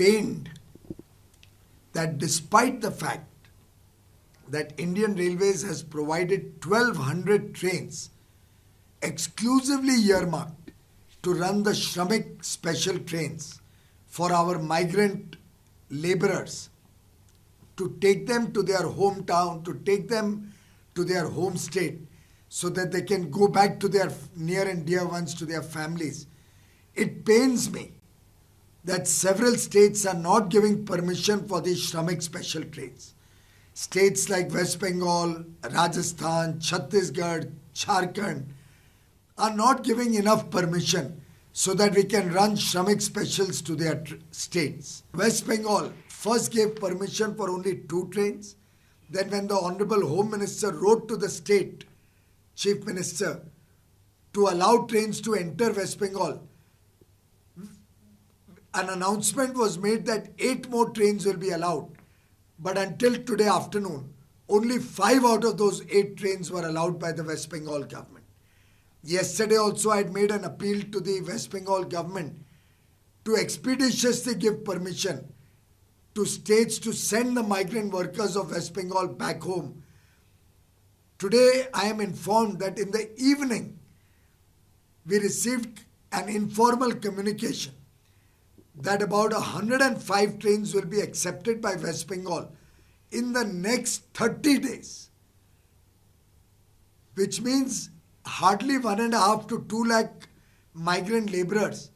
pained that despite the fact that Indian Railways has provided 1,200 trains exclusively earmarked to run the Shramik special trains for our migrant laborers, to take them to their hometown, to take them to their home state so that they can go back to their near and dear ones, to their families. It pains me that several states are not giving permission for these Shramik special trains. States like West Bengal, Rajasthan, Chhattisgarh, Jharkhand are not giving enough permission so that we can run Shramik specials to their states. West Bengal first gave permission for only 2 trains. Then when the Honorable Home Minister wrote to the state Chief Minister to allow trains to enter West Bengal, an announcement was made that 8 more trains will be allowed. But until today afternoon, only 5 out of those 8 trains were allowed by the West Bengal government. Yesterday also I had made an appeal to the West Bengal government to expeditiously give permission to states to send the migrant workers of West Bengal back home. Today I am informed that in the evening we received an informal communication that about 105 trains will be accepted by West Bengal in the next 30 days, which means hardly 1.5 to 2 lakh migrant laborers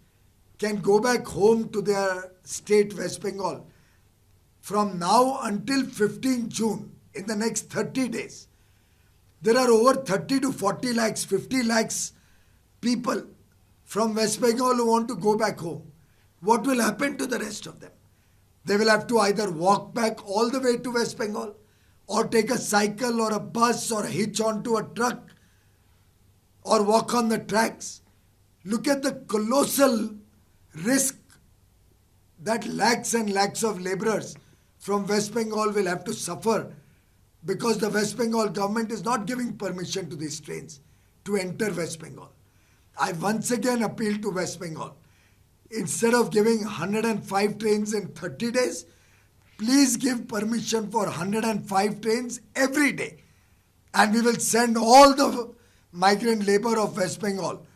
can go back home to their state West Bengal from now until 15 June, in the next 30 days. There are over 30 to 40 lakhs, 50 lakhs people from West Bengal who want to go back home. What will happen to the rest of them? They will have to either walk back all the way to West Bengal or take a cycle or a bus or hitch onto a truck or walk on the tracks. Look at the colossal risk that lakhs and lakhs of laborers from West Bengal will have to suffer because the West Bengal government is not giving permission to these trains to enter West Bengal. I once again appeal to West Bengal. Instead of giving 105 trains in 30 days, please give permission for 105 trains every day. And we will send all the migrant labor of West Bengal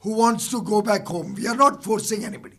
who wants to go back home. We are not forcing anybody.